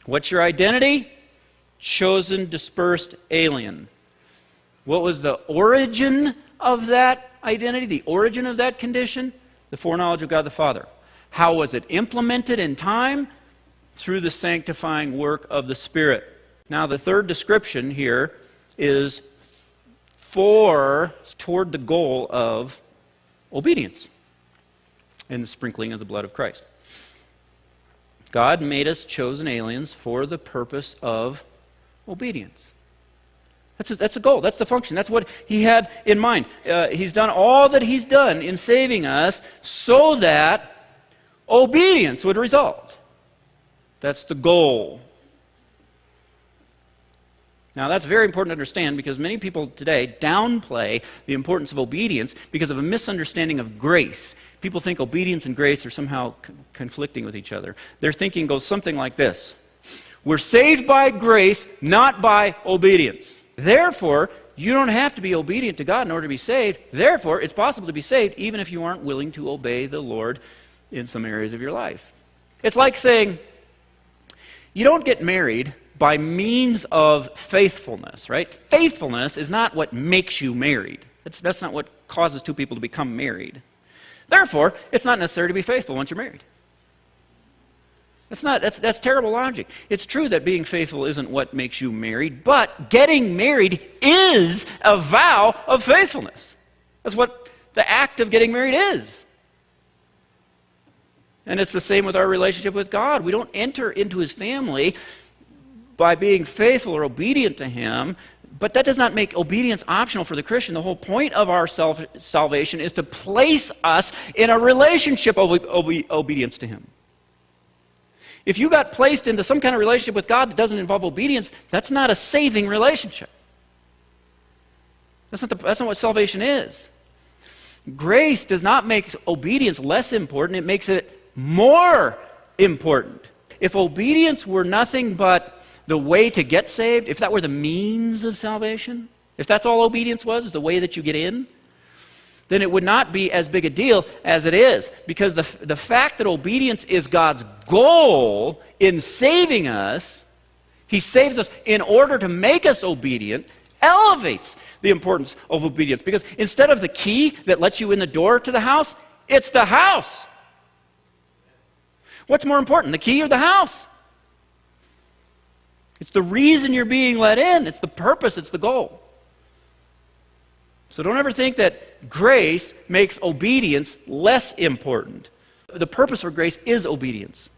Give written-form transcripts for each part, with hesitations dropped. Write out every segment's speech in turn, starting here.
What's your identity? Chosen, dispersed alien. What was the origin of that identity, the origin of that condition? The foreknowledge of God the Father. How was it implemented in time? Through the sanctifying work of the Spirit. Now the third description here is toward the goal of obedience and the sprinkling of the blood of Christ. God made us chosen aliens for the purpose of obedience. That's a goal. That's the function. That's what He had in mind. He's done all that He's done in saving us so that obedience would result. That's the goal. Now, that's very important to understand because many people today downplay the importance of obedience because of a misunderstanding of grace. People think obedience and grace are somehow conflicting with each other. Their thinking goes something like this. We're saved by grace, not by obedience. Therefore, you don't have to be obedient to God in order to be saved. Therefore, it's possible to be saved even if you aren't willing to obey the Lord in some areas of your life. It's like saying, you don't get married by means of faithfulness, right? Faithfulness is not what makes you married. That's not what causes two people to become married. Therefore, it's not necessary to be faithful once you're married. That's terrible logic. It's true that being faithful isn't what makes you married, but getting married is a vow of faithfulness. That's what the act of getting married is. And it's the same with our relationship with God. We don't enter into His family by being faithful or obedient to Him, but that does not make obedience optional for the Christian. The whole point of our salvation is to place us in a relationship of obedience to Him. If you got placed into some kind of relationship with God that doesn't involve obedience, that's not a saving relationship. That's not what salvation is. Grace does not make obedience less important, it makes it more important. If obedience were nothing but the way to get saved, if that were the means of salvation, if that's all obedience was, the way that you get in, then it would not be as big a deal as it is. Because the fact that obedience is God's goal in saving us, He saves us in order to make us obedient, elevates the importance of obedience. Because instead of the key that lets you in the door to the house, it's the house. What's more important, the key or the house? It's the reason you're being let in. It's the purpose. It's the goal. So don't ever think that grace makes obedience less important. The purpose for grace is obedience.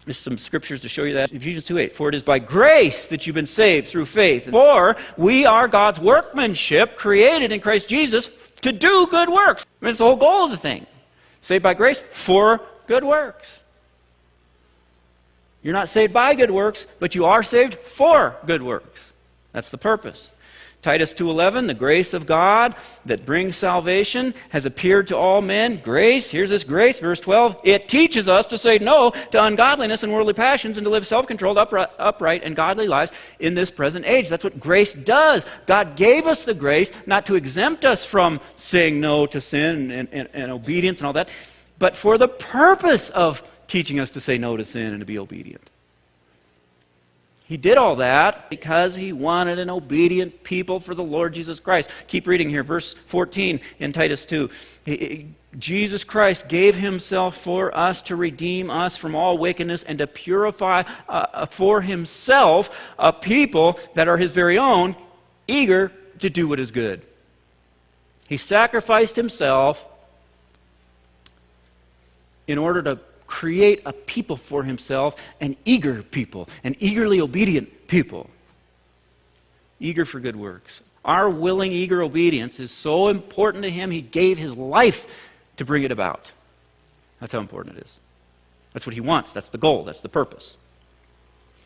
There's some scriptures to show you that. Ephesians 2:8. For it is by grace that you've been saved through faith. For we are God's workmanship, created in Christ Jesus to do good works. I mean, it's the whole goal of the thing. Saved by grace for good works. You're not saved by good works, but you are saved for good works. That's the purpose. Titus 2:11, the grace of God that brings salvation has appeared to all men. Grace, here's this grace, verse 12. It teaches us to say no to ungodliness and worldly passions and to live self-controlled, upright, and godly lives in this present age. That's what grace does. God gave us the grace not to exempt us from saying no to sin and obedience and all that, but for the purpose of teaching us to say no to sin and to be obedient. He did all that because He wanted an obedient people for the Lord Jesus Christ. Keep reading here, verse 14 in Titus 2. Jesus Christ gave Himself for us to redeem us from all wickedness and to purify for Himself a people that are His very own, eager to do what is good. He sacrificed Himself in order to create a people for Himself, an eager people, an eagerly obedient people, eager for good works. Our willing, eager obedience is so important to Him, He gave His life to bring it about. That's how important it is. That's what He wants. That's the goal. That's the purpose.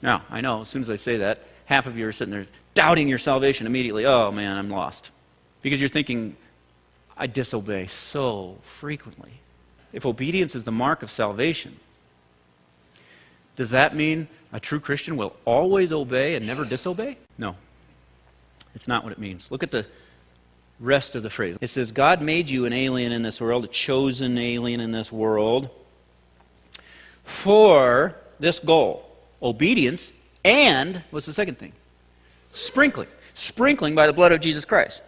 Now, I know, as soon as I say that, half of you are sitting there doubting your salvation immediately. Oh, man, I'm lost. Because you're thinking, I disobey so frequently. If obedience is the mark of salvation, does that mean a true Christian will always obey and never disobey? No. It's not what it means. Look at the rest of the phrase. It says, God made you an alien in this world, a chosen alien in this world, for this goal? Obedience and, what's the second thing? Sprinkling. Sprinkling by the blood of Jesus Christ.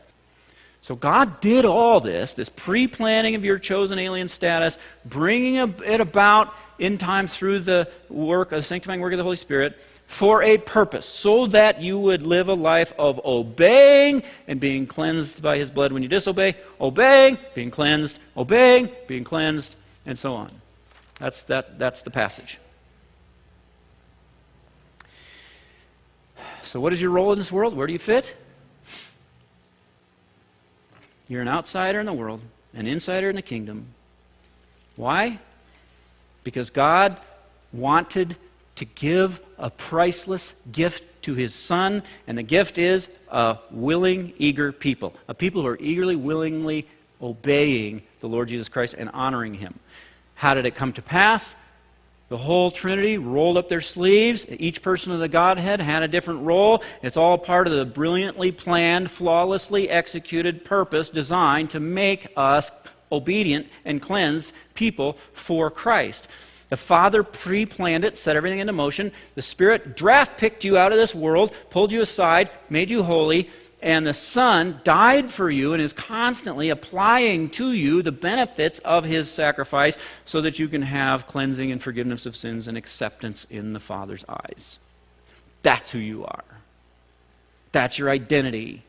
So God did all this pre-planning of your chosen alien status, bringing it about in time through the sanctifying work of the Holy Spirit, for a purpose, so that you would live a life of obeying and being cleansed by his blood when you disobey, obeying, being cleansed, and so on. That's the passage. So what is your role in this world? Where do you fit? You're an outsider in the world, an insider in the kingdom. Why? Because God wanted to give a priceless gift to his Son, and the gift is a willing, eager people. A people who are eagerly, willingly obeying the Lord Jesus Christ and honoring him. How did it come to pass? The whole Trinity rolled up their sleeves. Each person of the Godhead had a different role. It's all part of the brilliantly planned, flawlessly executed purpose designed to make us obedient and cleansed people for Christ. The Father pre-planned it, set everything into motion. The Spirit draft-picked you out of this world, pulled you aside, made you holy, and the Son died for you and is constantly applying to you the benefits of his sacrifice so that you can have cleansing and forgiveness of sins and acceptance in the Father's eyes. That's who you are. That's your identity.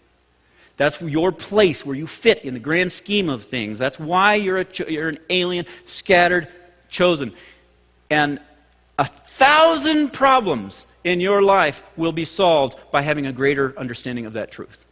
That's your place where you fit in the grand scheme of things. That's why you're an alien, scattered, chosen. And 1,000 problems in your life will be solved by having a greater understanding of that truth.